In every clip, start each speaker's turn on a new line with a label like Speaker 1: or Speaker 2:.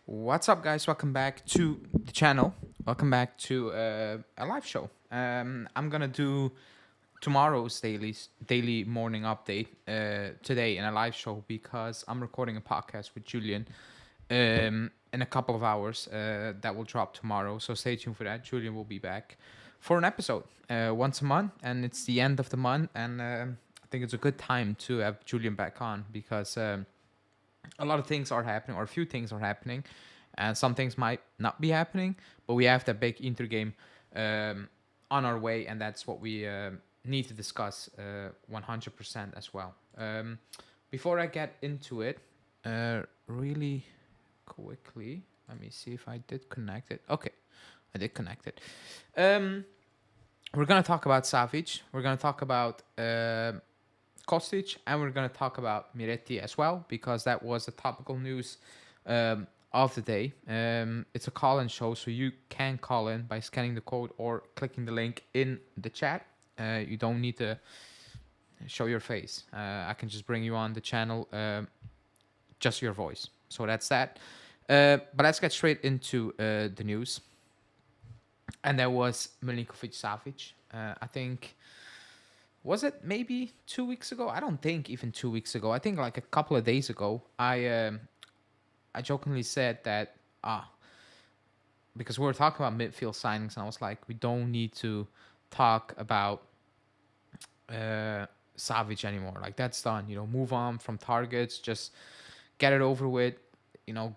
Speaker 1: What's up, guys? Welcome back to the channel. Welcome back to a live show. I'm gonna do tomorrow's daily morning update today in a live show because I'm recording a podcast with Julian in a couple of hours that will drop tomorrow. So stay tuned for that. Julian will be back for an episode once a month, and it's the end of the month, and I think it's a good time to have Julian back on because. A lot of things are happening, or a few things are happening, and some things might not be happening. But we have that big Inter game on our way, and that's what we need to discuss 100% as well. Before I get into it, really quickly, let me see if I did connect it. Okay, I did connect it. We're gonna talk about Savic. We're gonna talk about Kostic, and we're going to talk about Miretti as well, because that was the topical news of the day. It's a call-in show, so you can call in by scanning the code or clicking the link in the chat. You don't need to show your face. I can just bring you on the channel, just your voice. So that's that. But let's get straight into the news. And that was Milinkovic-Savic. I think... Was it maybe 2 weeks ago? I don't think even 2 weeks ago. I think like a couple of days ago, I jokingly said that because we were talking about midfield signings, and I was like, we don't need to talk about Savic anymore. Like, that's done. Move on from targets. Just get it over with.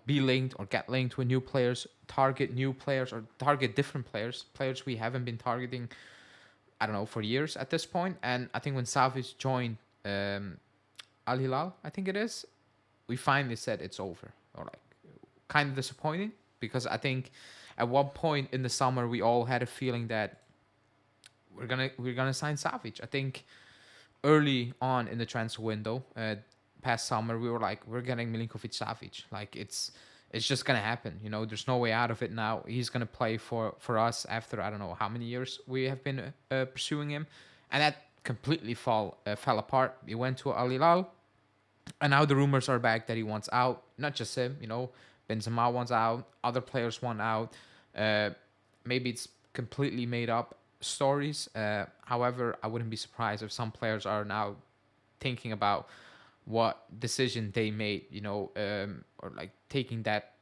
Speaker 1: Be linked or get linked with new players. Target new players or target different players. Players we haven't been targeting, I don't know, for years at this point. And I think when Savic joined Al Hilal, I think it is, we finally said it's over. Or like, kind of disappointing, because I think at one point in the summer we all had a feeling that we're gonna sign Savic. I think early on in the transfer window, past summer, we were like, we're getting Milinkovic-Savic. Like, it's just gonna happen. There's no way out of it now. He's gonna play for us after I don't know how many years we have been pursuing him, and that completely fell apart. He went to Al Hilal, and now the rumors are back that he wants out. Not just him. Benzema wants out. Other players want out. Maybe it's completely made up stories. However, I wouldn't be surprised if some players are now thinking about what decision they made, or like taking that,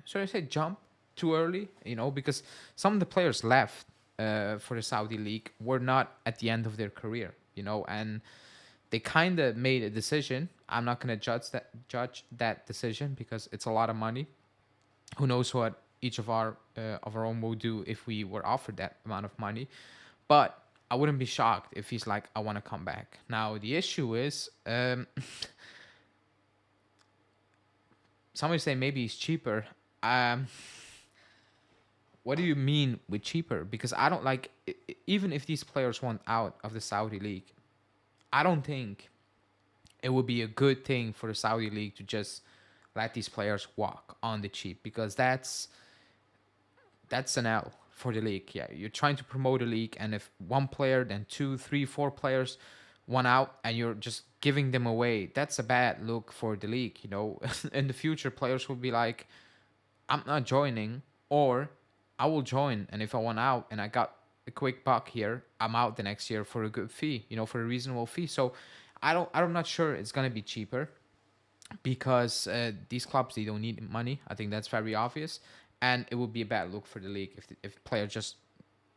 Speaker 1: should I say, jump too early, because some of the players left for the Saudi league were not at the end of their career, and they kind of made a decision. I'm not going to judge that decision because it's a lot of money. Who knows what each of our own will do if we were offered that amount of money, but I wouldn't be shocked if he's like, I want to come back. Now, the issue is, somebody say maybe he's cheaper. What do you mean with cheaper? Because I don't like, even if these players want out of the Saudi league, I don't think it would be a good thing for the Saudi league to just let these players walk on the cheap, because that's an L for the league. Yeah, you're trying to promote a league, and if one player, then 2, 3, 4 players want out, and you're just giving them away, that's a bad look for the league. In the future, players will be like, I'm not joining, or I will join, and if I want out and I got a quick buck here, I'm out the next year for a good fee, for a reasonable fee. So I'm not sure it's gonna be cheaper, because these clubs, they don't need money. I think that's very obvious, and it would be a bad look for the league if players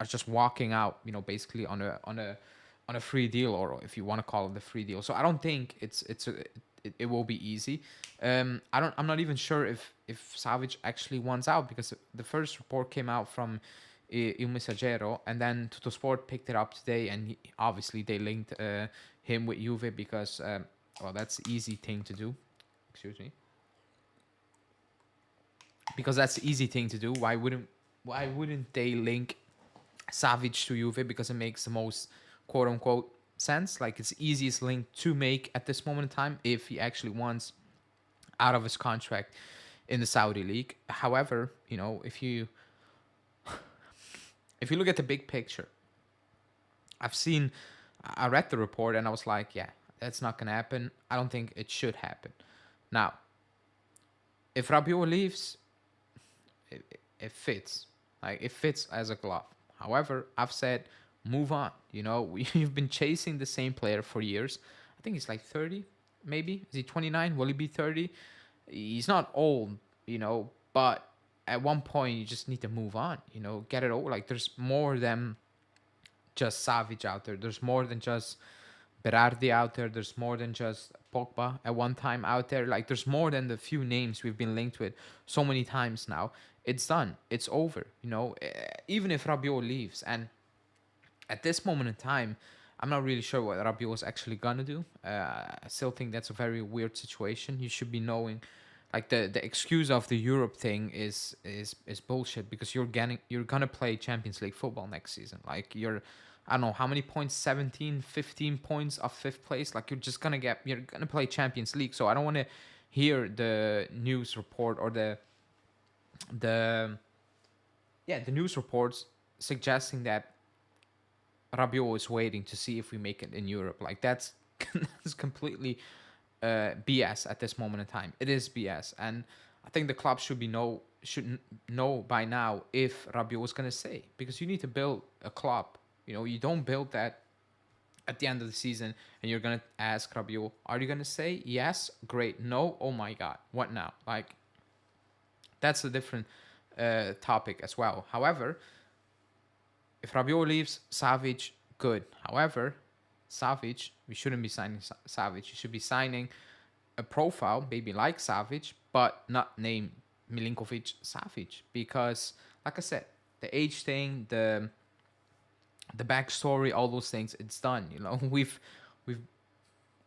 Speaker 1: are just walking out, basically on a free deal, or if you want to call it the free deal. So I don't think it will be easy. I'm not even sure if Savic actually wants out, because the first report came out from Il Messaggero, and then Tuttosport picked it up today, and obviously they linked him with Juve because well, that's the easy thing to do. Excuse me. Because that's the easy thing to do. Why wouldn't they link Savic to Juve? Because it makes the most quote unquote sense. Like, it's the easiest link to make at this moment in time if he actually wants out of his contract in the Saudi league. However, if you look at the big picture, I read the report and I was like, yeah, that's not gonna happen. I don't think it should happen. Now, if Rabiot leaves, it fits. Like it fits as a glove. However, I've said move on. You know, you've been chasing the same player for years. I think he's like 30, maybe. Is he 29? Will he be 30? He's not old, you know, but at one point you just need to move on. You know, get it over. Like there's more than just Savic out there. There's more than just Berardi out there. There's more than just Pogba at one time out there. Like there's more than the few names we've been linked with so many times now. It's done. It's over. You know, even if Rabiot leaves, and at this moment in time, I'm not really sure what Rabiot is actually gonna do. I still think that's a very weird situation. You should be knowing, like the excuse of the Europe thing is bullshit because you're gonna play Champions League football next season. Like I don't know how many points, 17, 15 points of fifth place. Like you're gonna play Champions League. So I don't want to hear the news report or the the news reports suggesting that Rabiot is waiting to see if we make it in Europe. Like that's that's completely BS at this moment in time. It is BS, and I think the club should know by now if Rabiot is gonna stay, because you need to build a club. You know, you don't build that at the end of the season and you're gonna ask Rabiot, are you gonna stay? Yes, great. No, oh my god, what now? Like that's a different topic as well. However, if Rabiot leaves, Savic, good. However, Savic, we shouldn't be signing Savic. You should be signing a profile, maybe like Savic, but not name Milinkovic-Savic, because, like I said, the age thing, the backstory, all those things, it's done. You know, we've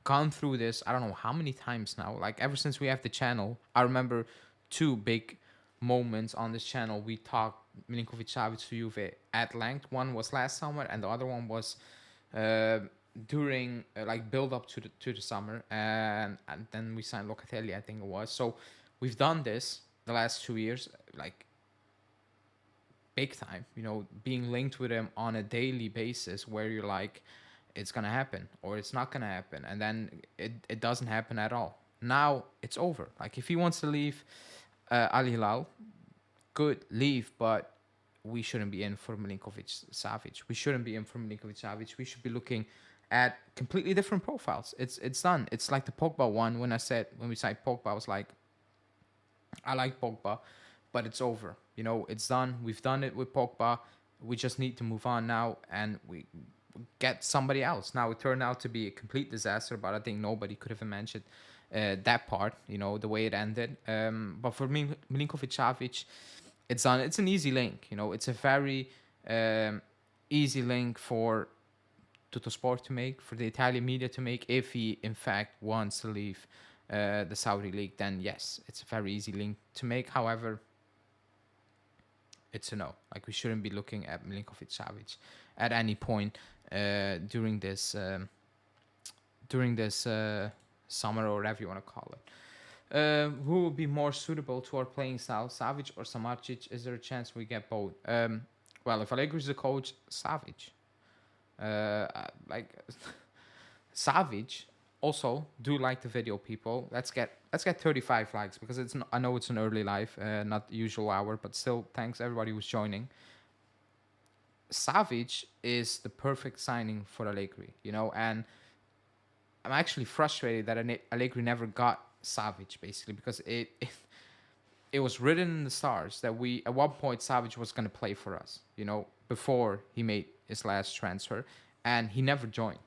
Speaker 1: gone through this. I don't know how many times now. Like ever since we have the channel, I remember two big moments on this channel. We talked Milinkovic-Savic to Juve at length. One was last summer, and the other one was during like build up to the summer, and then we signed Locatelli, I think it was. So we've done this the last 2 years, like big time. You know, being linked with him on a daily basis, where you're like, it's gonna happen or it's not gonna happen, and then it doesn't happen at all. Now it's over. Like if he wants to leave Al Hilal, good, leave, but we shouldn't be in for Milinkovic-Savic. We shouldn't be in for Milinkovic-Savic. We should be looking at completely different profiles. It's done. It's like the Pogba one. When we signed Pogba, I was like, I like Pogba, but it's over. You know, it's done. We've done it with Pogba. We just need to move on now, and we get somebody else. Now it turned out to be a complete disaster, but I think nobody could have imagined that part. You know, the way it ended. But for me, Milinkovic-Savic, it's done. It's an easy link. You know, it's a very easy link for Tuttosport to make, for the Italian media to make. If he in fact wants to leave the Saudi league, then yes, it's a very easy link to make. However, it's a no. Like we shouldn't be looking at Milinkovic-Savic at any point during this summer, or whatever you want to call it. Who would be more suitable to our playing style, Savic or Samardzic? Is there a chance we get both? Well, if Allegri is the coach, Savic. Like Savic. Also, do like the video, people. Let's get 35 likes, because I know it's an early live, not the usual hour, but still, thanks everybody who's joining. Savic is the perfect signing for Allegri, you know, and I'm actually frustrated that Allegri never got Savic, basically, because it was written in the stars that at one point Savic was going to play for us, you know, before he made his last transfer, and he never joined,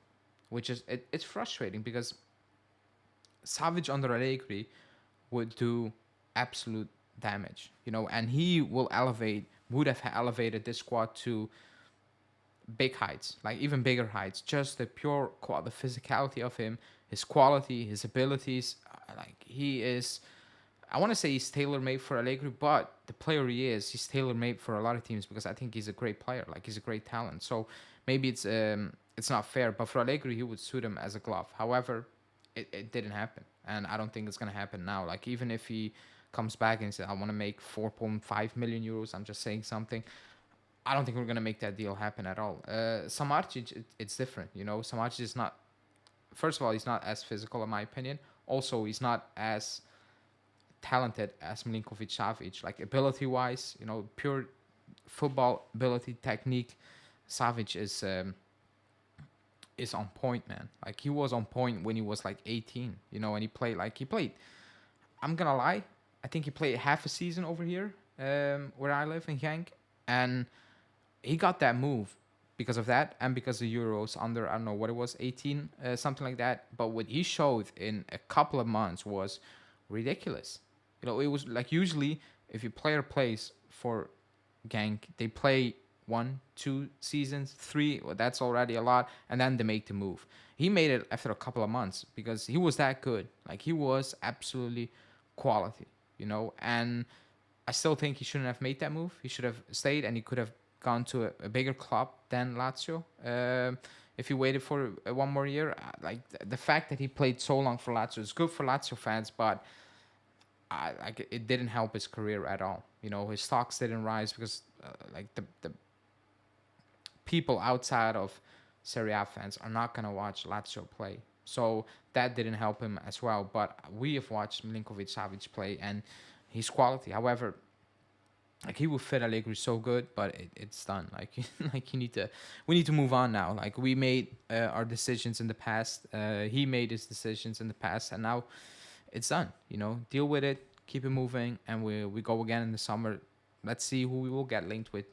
Speaker 1: which is it's frustrating, because Savic under Allegri would do absolute damage, you know, and he would have elevated this squad to big heights, like even bigger heights. Just the pure the physicality of him, his quality, his abilities, like he is. I want to say he's tailor-made for Allegri, but the player he is, he's tailor-made for a lot of teams, because I think he's a great player. Like he's a great talent. So maybe it's not fair, but for Allegri, he would suit him as a glove. However, it didn't happen, and I don't think it's gonna happen now. Like even if he comes back and says, I want to make 4.5 million euros, I'm just saying something, I don't think we're gonna make that deal happen at all. Samardzic, it's different, you know. Samardzic is not. First of all, he's not as physical, in my opinion. Also, he's not as talented as Milinkovic-Savic, like ability-wise, pure football ability, technique. Savic is on point, man. Like he was on point when he was like 18, and he played. I'm gonna lie, I think he played half a season over here, where I live in Genk, and he got that move because of that and because the Euros under, I don't know what it was, 18, something like that. But what he showed in a couple of months was ridiculous. It was like usually if a player plays for Genk, they play 1, 2 seasons, 3. Well, that's already a lot, and then they make the move. He made it after a couple of months because he was that good. Like he was absolutely quality, and I still think he shouldn't have made that move. He should have stayed, and he could have gone to a bigger club than Lazio. If he waited for 1 more year, like the fact that he played so long for Lazio is good for Lazio fans, but it didn't help his career at all. His stocks didn't rise because like the people outside of Serie A fans are not gonna watch Lazio play, so that didn't help him as well. But we have watched Milinkovic-Savic play, and he's quality. However, like he will fit Allegri so good, but it's done. Like we need to move on now. Like we made our decisions in the past. He made his decisions in the past, and now it's done. Deal with it, keep it moving, and we go again in the summer. Let's see who we will get linked with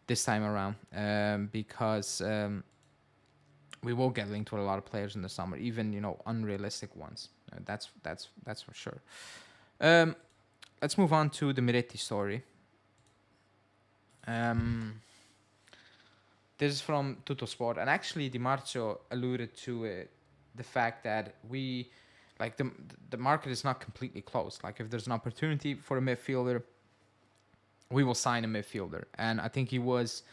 Speaker 1: this time around, because we will get linked with a lot of players in the summer, even unrealistic ones. That's for sure. Let's move on to the Miretti story. This is from Tuttosport, and actually Di Marzio alluded to the fact that the market is not completely closed. Like if there's an opportunity for a midfielder, we will sign a midfielder. And I think he was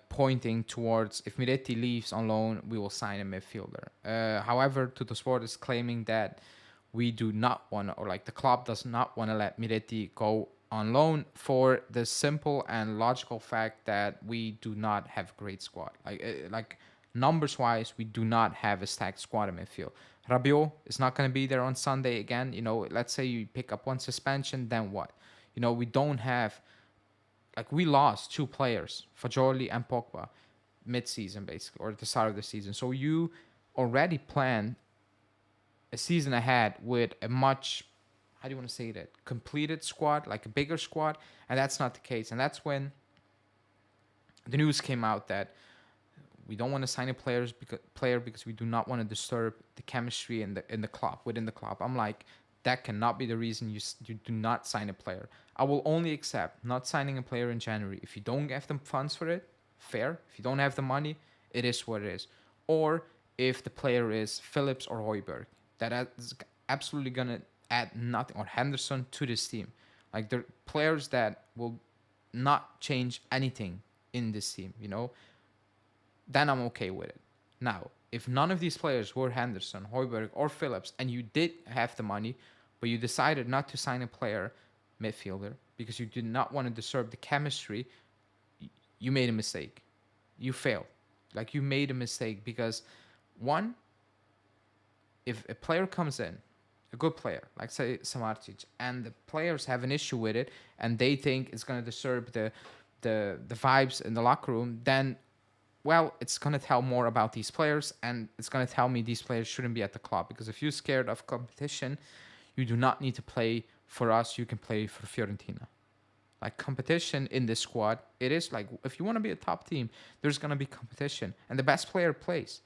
Speaker 1: pointing towards if Miretti leaves on loan, we will sign a midfielder. However, Tuttosport is claiming that we do not want to, or like the club does not want to let Miretti go on loan for the simple and logical fact that we do not have a great squad. Like numbers wise, we do not have a stacked squad in midfield. Rabiot is not going to be there on Sunday again. Let's say you pick up one suspension, then what? We don't have, like we lost 2 players, Fagioli and Pogba, mid-season basically, or at the start of the season. So you already planned a season ahead with a much, how do you want to say that, completed squad, like a bigger squad, and that's not the case. And that's when the news came out that we don't want to sign a player because we do not want to disturb the chemistry in the club, within the club. I'm like, that cannot be the reason you do not sign a player. I will only accept not signing a player in January if you don't have the funds for it. Fair. If you don't have the money, it is what it is. Or if the player is Phillips or Højbjerg, that is absolutely gonna add nothing, or Henderson, to this team. Like they're players that will not change anything in this team. Then I'm okay with it. Now, if none of these players were Henderson, Højbjerg, or Phillips, and you did have the money, but you decided not to sign a player, midfielder, because you did not want to disturb the chemistry, you made a mistake. You failed. Like you made a mistake because, one, if a player comes in, a good player, like say Samardzic, and the players have an issue with it, and they think it's going to disturb the vibes in the locker room, then, well, it's going to tell more about these players, and it's going to tell me these players shouldn't be at the club. Because if you're scared of competition, you do not need to play for us. You can play for Fiorentina. Like competition in this squad, it is like if you want to be a top team, there's going to be competition, and the best player plays.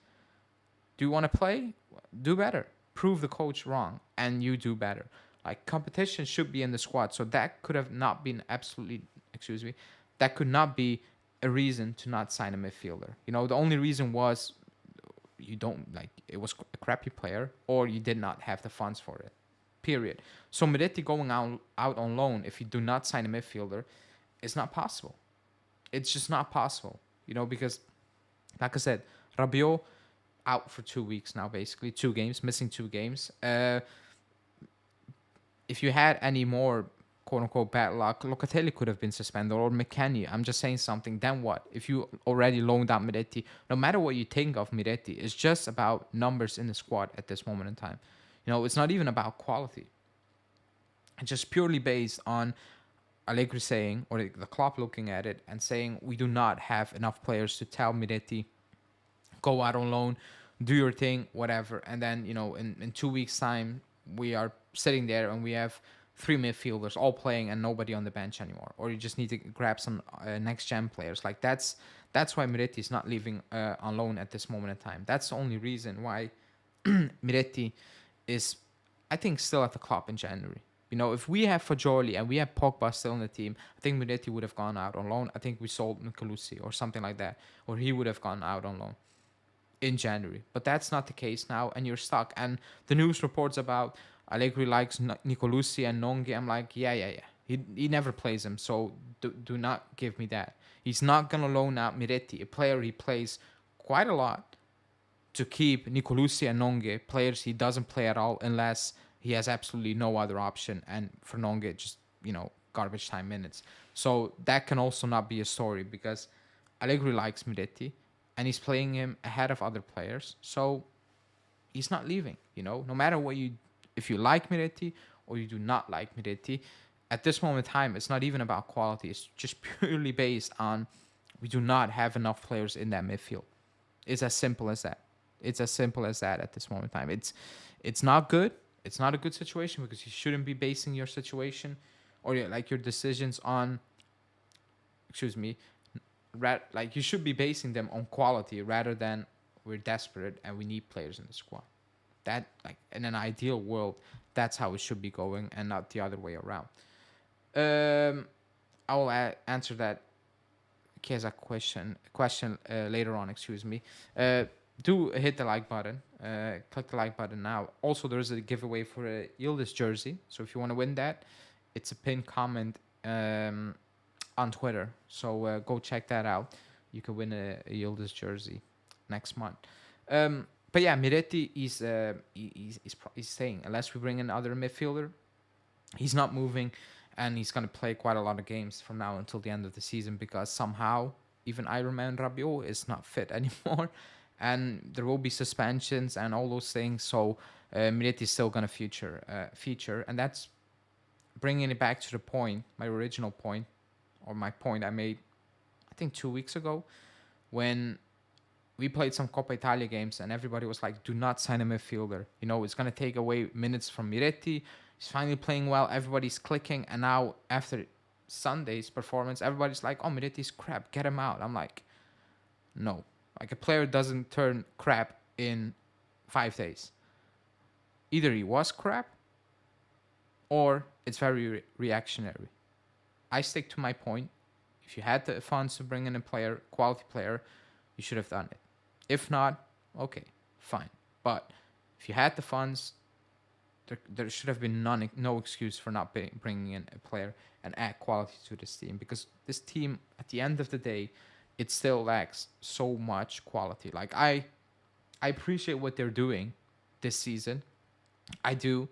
Speaker 1: Do you want to play? Do better. Prove the coach wrong, and you do better. Like competition should be in the squad, so that could have not been that could not be a reason to not sign a midfielder. The only reason was you don't like it was a crappy player, or you did not have the funds for it. Period. So Miretti going out on loan if you do not sign a midfielder is not possible. It's just not possible. Because like I said, Rabiot out for 2 weeks now, basically 2 games, missing 2 games. If you had any more quote-unquote bad luck, Locatelli could have been suspended, or McKennie. I'm just saying something. Then what? If you already loaned out Miretti, no matter what you think of Miretti, it's just about numbers in the squad at this moment in time. It's not even about quality. just purely based on Allegri saying, or the Klopp looking at it and saying, we do not have enough players to tell Miretti, go out on loan, do your thing, whatever. And then, in 2 weeks' time, we are sitting there and we have three midfielders all playing and nobody on the bench anymore. Or you just need to grab some next gen players. Like that's why Miretti is not leaving on loan at this moment in time. That's the only reason why Miretti is, I think, still at the club in January. If we have Fagioli and we have Pogba still in the team, I think Miretti would have gone out on loan. I think we sold Nicolucci or something like that, or he would have gone out on loan in January. But that's not the case now, and you're stuck. And the news reports about Allegri likes Nicolucci and Nongi. I'm like, yeah. He never plays him, so do not give me that. He's not going to loan out Miretti, a player he plays quite a lot, to keep Nicolucci and Nonge, players he doesn't play at all unless he has absolutely no other option. And for Nonge, just, garbage time minutes. So that can also not be a story because Allegri likes Miretti and he's playing him ahead of other players. So he's not leaving, no matter if you like Miretti or you do not like Miretti. At this moment in time, it's not even about quality. It's just purely based on we do not have enough players in that midfield. It's as simple as that. It's as simple as that at this moment in time. It's not good. It's not a good situation because you shouldn't be basing your situation or your decisions on, you should be basing them on quality rather than we're desperate and we need players in the squad. That, in an ideal world, that's how it should be going and not the other way around. I will answer that Chiesa question later on. Do hit the like button. Click the like button now. Also, there is a giveaway for a Yildiz jersey. So if you want to win that, it's a pinned comment on Twitter. So go check that out. You can win a Yildiz jersey next month. But yeah, Miretti he's staying unless we bring in another midfielder. He's not moving, and he's gonna play quite a lot of games from now until the end of the season because somehow even Ironman Rabiot is not fit anymore. And there will be suspensions and all those things. So Miretti is still going to feature. And that's bringing it back to the point, my original point, or my point I made, I think 2 weeks ago, when we played some Coppa Italia games and everybody was like, do not sign a midfielder. It's going to take away minutes from Miretti. He's finally playing well. Everybody's clicking. And now after Sunday's performance, everybody's like, oh, Miretti's crap. Get him out. I'm like, no. A player doesn't turn crap in 5 days. Either he was crap or it's very reactionary. I stick to my point. If you had the funds to bring in a quality player, you should have done it. If not, okay, fine. But if you had the funds, there should have been no excuse for not bringing in a player and add quality to this team. Because this team, at the end of the day, it still lacks so much quality. I appreciate what they're doing this season. I do.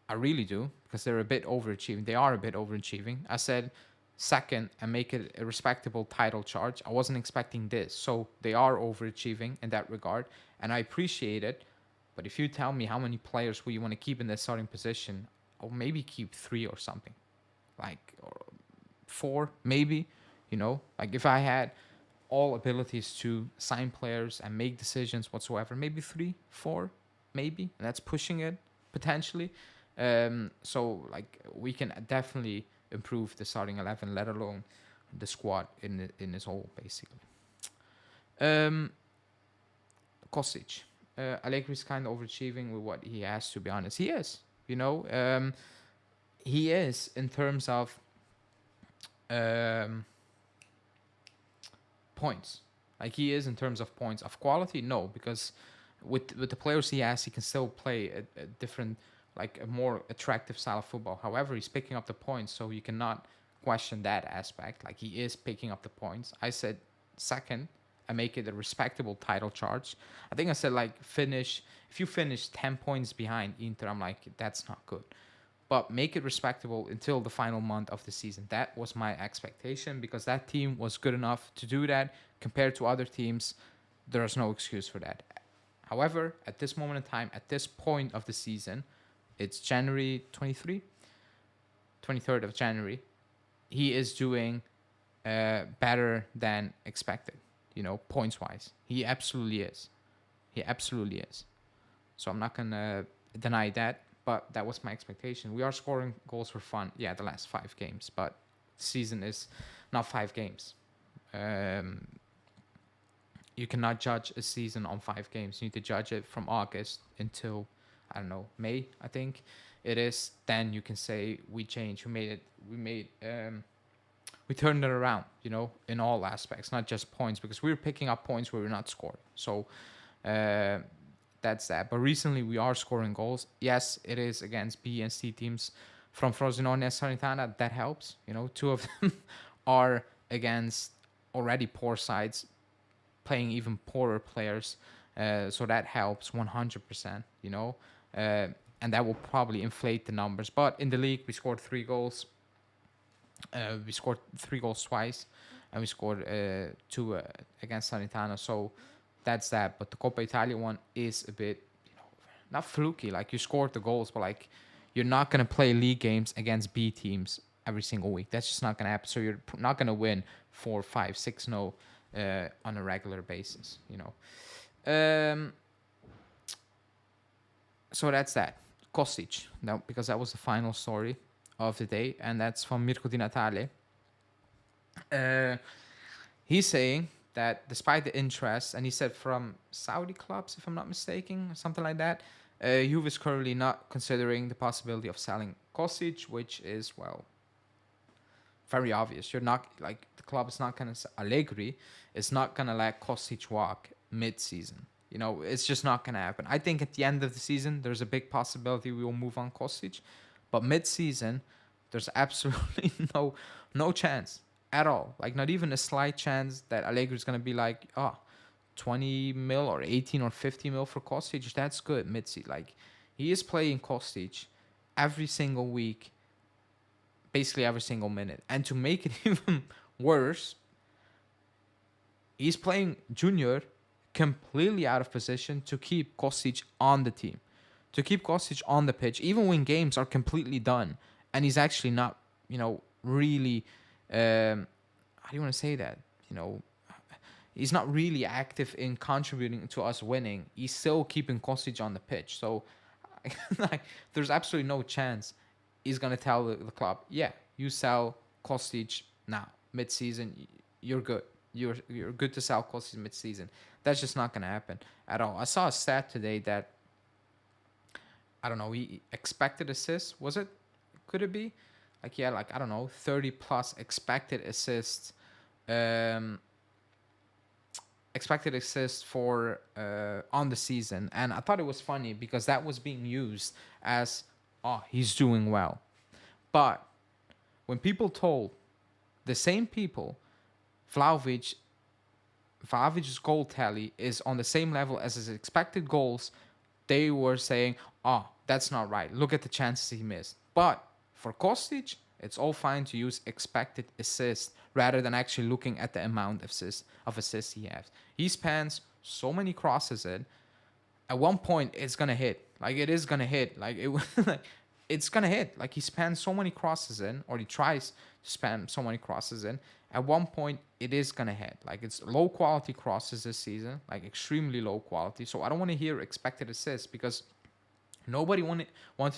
Speaker 1: I really do, because they're a bit overachieving. They are a bit overachieving. I said second and make it a respectable title charge. I wasn't expecting this. So they are overachieving in that regard, and I appreciate it. But if you tell me how many players will you want to keep in that starting position, I'll maybe keep 3 or something. Or 4, maybe. If I had all abilities to sign players and make decisions whatsoever, maybe 3, 4, maybe. And that's pushing it, potentially. So we can definitely improve the starting 11, let alone the squad in its whole, basically. Kostic. Allegri's kind of overachieving with what he has, to be honest. He is, he is in terms of points. He is in terms of points. Of quality, no, because with the players he has, he can still play a different, a more attractive style of football. However, he's picking up the points, so you cannot question that aspect. He is picking up the points. I said second and make it a respectable title charge. I think I said if you finish 10 points behind Inter, I'm like, that's not good. But make it respectable until the final month of the season. That was my expectation, because that team was good enough to do that. Compared to other teams, there is no excuse for that. However, at this moment in time, at this point of the season, It's January 23rd of January. He is doing better than expected, points wise. He absolutely is. He absolutely is. So I'm not going to deny that, but that was my expectation. We are scoring goals for fun. Yeah, the last 5 games, but season is not 5 games. You cannot judge a season on 5 games. You need to judge it from August until, I don't know, May, I think it is. Then you can say we changed. We turned it around, in all aspects, not just points, because we were picking up points where we're not scoring. So that's that. But recently we are scoring goals. Yes, it is against B and C teams from Frosinone and Salernitana. That helps. 2 of them are against already poor sides, playing even poorer players. So that helps 100%, and that will probably inflate the numbers. But in the league, we scored 3 goals. We scored 3 goals twice, and we scored 2 against Salernitana. So that's that. But the Coppa Italia one is a bit, not fluky. Like, you scored the goals, but like, you're not gonna play league games against B teams every single week. That's just not gonna happen. So you're not gonna win 4, 5, 6-0 on a regular basis. So that's that. Kostic. Now, because that was the final story of the day, and that's from Mirko Di Natale. He's saying that despite the interest, and he said from Saudi clubs, if I'm not mistaken, or something like that, Juve is currently not considering the possibility of selling Kostic, which is, well, very obvious. You're not, like, the club is not going to, Allegri is not going to let Kostic walk mid-season. It's just not going to happen. I think at the end of the season, there's a big possibility we will move on Kostic, but mid-season, there's absolutely no chance at all. Like, not even a slight chance that Allegri is going to be like, 20 mil or 18 or 50 mil for Kostic. That's good mid-season. Like, he is playing Kostic every single week, basically every single minute. And to make it even worse, he's playing Junior completely out of position to keep Kostic on the team, to keep Kostic on the pitch, even when games are completely done. And he's actually not, really, how do you want to say that? He's not really active in contributing to us winning. He's still keeping Kostic on the pitch. So, like, there's absolutely no chance he's going to tell the club, yeah, you sell Kostic now, mid-season, you're good. You're good to sell Kostic mid-season. That's just not going to happen at all. I saw a stat today that, I don't know, he expected assists, was it? Could it be? Like, yeah, like, I don't know, 30 plus expected assists. Expected assists for on the season. And I thought it was funny because that was being used as, he's doing well. But when people told the same people Vlahovic's goal tally is on the same level as his expected goals, they were saying, that's not right. Look at the chances he missed. But for Kostic, it's all fine to use expected assists rather than actually looking at the amount of assists he has. He spans so many crosses in. At one point, it's gonna hit. Like, it is gonna hit. Like, it's gonna hit. Like, he spans so many crosses in, or he tries to span so many crosses in. At one point, it is gonna hit. Like, it's low quality crosses this season, like extremely low quality. So I don't want to hear expected assists because nobody wanted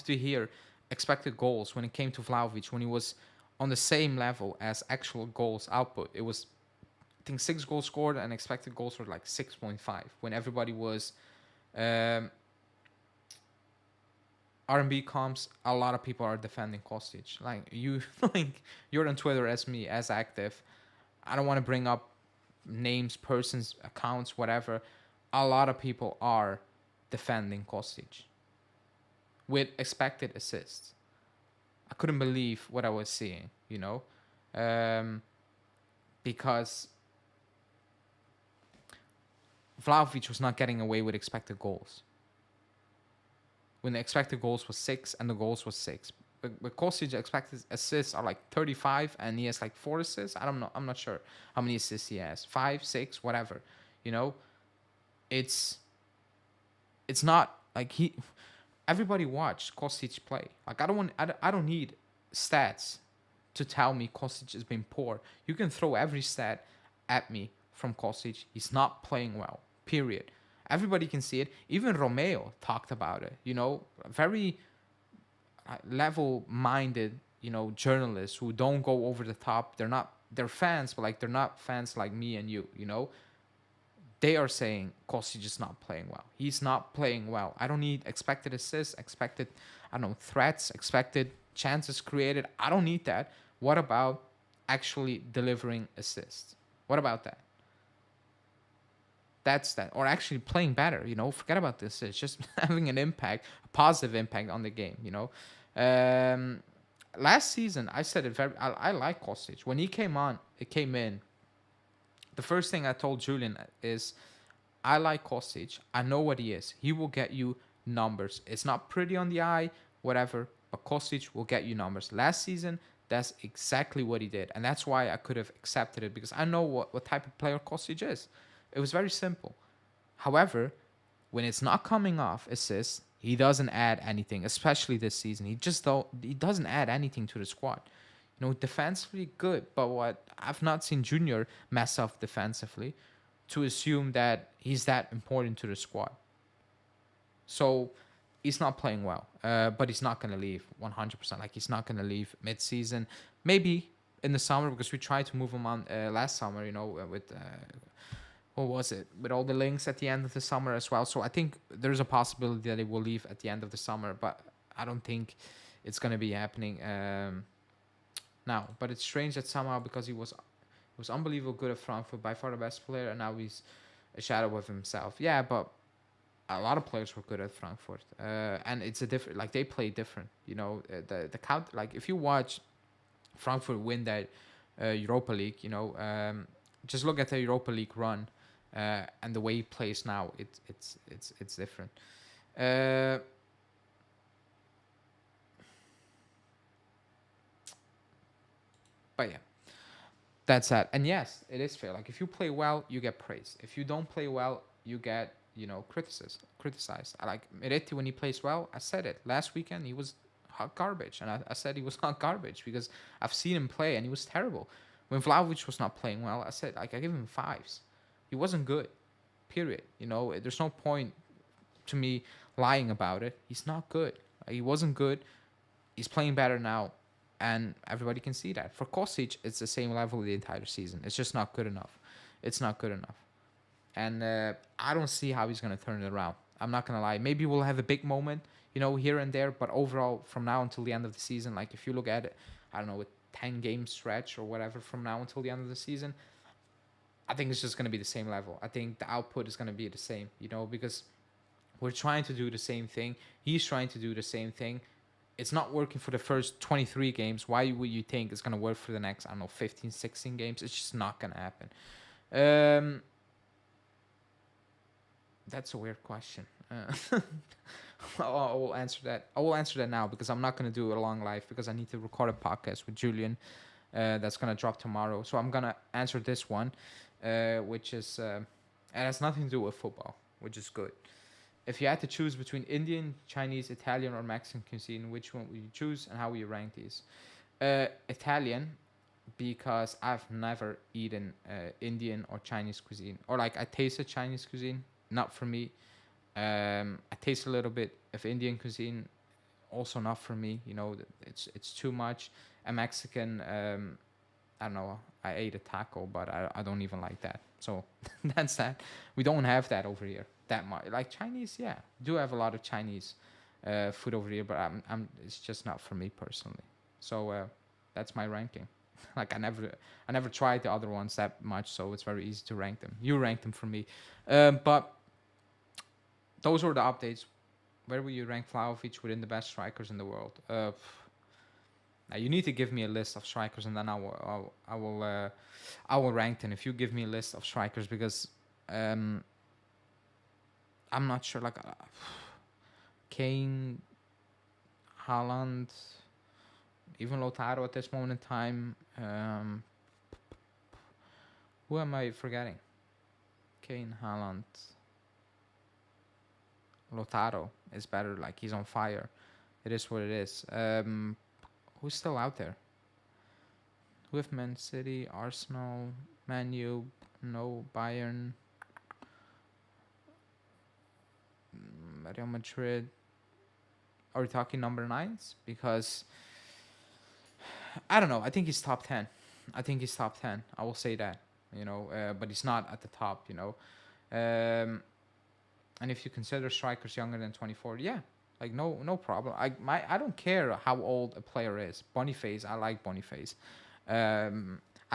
Speaker 1: to hear expected goals when it came to Vlahovic, when he was on the same level as actual goals output. It was, I think, 6 goals scored and expected goals were like 6.5 when everybody was R&B comps. A lot of people are defending Kostic. Like, you're on Twitter as me, as active. I don't want to bring up names, persons, accounts, whatever. A lot of people are defending Kostic with expected assists. I couldn't believe what I was seeing, because Vlahovic was not getting away with expected goals. When the expected goals was 6 and the goals was 6. But Kostic expected assists are like 35 and he has like 4 assists. I don't know. I'm not sure how many assists he has. 5, 6, whatever. It's not like everybody watched Kostic play. Like I don't need stats to tell me Kostic has been poor. You can throw every stat at me from Kostic. He's not playing well. Period. Everybody can see it. Even Romeo talked about it. Very level-minded, journalists who don't go over the top. They're fans, but like they're not fans like me and you. They are saying Kostic is not playing well. He's not playing well. I don't need expected assists, expected, I don't know, threats, expected chances created. I don't need that. What about actually delivering assists? What about that? That's that. Or actually playing better, forget about this. It's just having an impact, a positive impact on the game. Um, Last season, I said it I like Kostic. When he came in, the first thing I told Julian is, I like Kostic. I know what he is. He will get you numbers. It's not pretty on the eye, whatever, but Kostic will get you numbers. Last season, that's exactly what he did. And that's why I could have accepted it, because I know what type of player Kostic is. It was very simple. However, when it's not coming off assists, he doesn't add anything, especially this season. He doesn't add anything to the squad. Defensively good, but what I've not seen Junior mess up defensively to assume that he's that important to the squad. So he's not playing well, but he's not going to leave 100%. Like, he's not going to leave mid-season. Maybe in the summer, because we tried to move him on last summer, with what was it? With all the links at the end of the summer as well. So I think there's a possibility that he will leave at the end of the summer, but I don't think it's going to be happening now. But it's strange that somehow, because he was unbelievable good at Frankfurt, by far the best player, and now he's a shadow of himself. Yeah, but a lot of players were good at Frankfurt, and it's a different. Like, they play different. The count. Like, if you watch Frankfurt win that Europa League, just look at the Europa League run, and the way he plays now. It's different. But yeah, that's that. And yes, it is fair. Like, if you play well, you get praise. If you don't play well, you get criticized. I like Miretti when he plays well. I said it last weekend. He was hot garbage, and I said he was hot garbage because I've seen him play and he was terrible. When Vlahovic was not playing well, I said, like, I give him fives. He wasn't good. Period. There's no point to me lying about it. He's not good. He wasn't good. He's playing better now, and everybody can see that. For Kostic, it's the same level the entire season. It's just not good enough. It's not good enough. And I don't see how he's going to turn it around. I'm not going to lie. Maybe we'll have a big moment, here and there. But overall, from now until the end of the season, like, if you look at it, I don't know, a 10-game stretch or whatever from now until the end of the season, I think it's just going to be the same level. I think the output is going to be the same, because we're trying to do the same thing. He's trying to do the same thing. It's not working for the first 23 games. Why would you think it's going to work for the next, I don't know, 15, 16 games? It's just not going to happen. That's a weird question. I will answer that. I will answer that now, because I'm not going to do a long live, because I need to record a podcast with Julian that's going to drop tomorrow. So I'm going to answer this one, which is, it has nothing to do with football, which is good. If you had to choose between Indian, Chinese, Italian, or Mexican cuisine, which one would you choose, and how would you rank these? Italian, because I've never eaten Indian or Chinese cuisine. Or, like, I tasted Chinese cuisine, not for me. I taste a little bit of Indian cuisine, also not for me. It's too much. A Mexican, I don't know, I ate a taco, but I don't even like that. So that's that. We don't have that over here that much. Like, Chinese, yeah, do have a lot of Chinese food over here, but it's just not for me personally. So that's my ranking. Like, I never tried the other ones that much, so it's very easy to rank them. You rank them for me, but those were the updates. Where will you rank Vlahovic within the best strikers in the world? Now you need to give me a list of strikers, and then I will rank them. If you give me a list of strikers, because I'm not sure. Like, Kane, Haaland, even Lautaro at this moment in time. Who am I forgetting? Kane, Haaland, Lautaro is better. Like, he's on fire. It is what it is. Who's still out there? With Man City, Arsenal, Man U, no, Bayern, Real Madrid. Are we talking number 9s? Because I don't know. I think he's top 10. I think he's top 10. I will say that. But he's not at the top. And if you consider strikers younger than 24, yeah, like no problem. I don't care how old a player is. Boniface, I like Boniface. I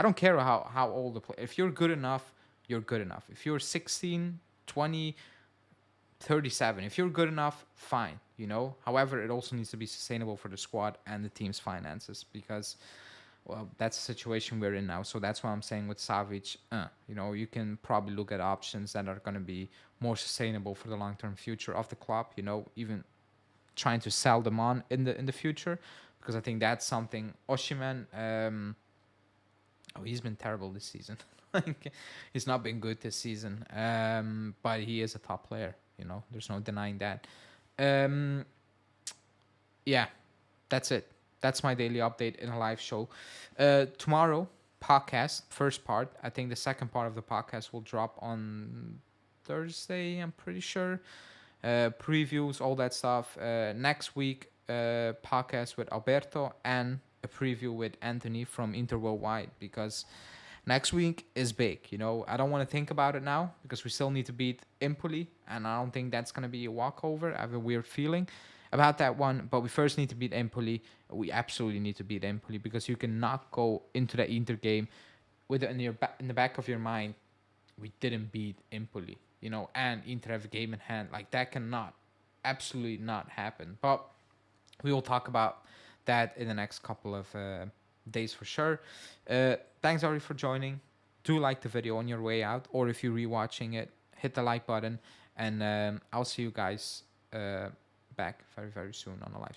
Speaker 1: don't care how old the player. If you're good enough, you're good enough. If you're 16, 20, 37, if you're good enough, fine. However, it also needs to be sustainable for the squad and the team's finances, because, well, that's the situation we're in now. So that's why I'm saying with Savic, you can probably look at options that are going to be more sustainable for the long-term future of the club. Even trying to sell them on in the future, because I think that's something. Osimhen, he's been terrible this season. He's not been good this season, but he is a top player. There's no denying that. Yeah, that's it. That's my daily update in a live show. Tomorrow, podcast, first part. I think the second part of the podcast will drop on Thursday, I'm pretty sure. Previews, all that stuff. Next week, podcast with Alberto and a preview with Anthony from Inter Worldwide, because next week is big. I don't want to think about it now, because we still need to beat Empoli, and I don't think that's going to be a walkover. I have a weird feeling about that one, but we first need to beat Empoli. We absolutely need to beat Empoli, because you cannot go into the Inter game with it in the back of your mind, we didn't beat Empoli, and Inter have a game in hand. Like, that cannot, absolutely not happen. But we will talk about that in the next couple of days for sure. Thanks already for joining. Do like the video on your way out, or if you're rewatching it, hit the like button, and I'll see you guys back very, very soon on a live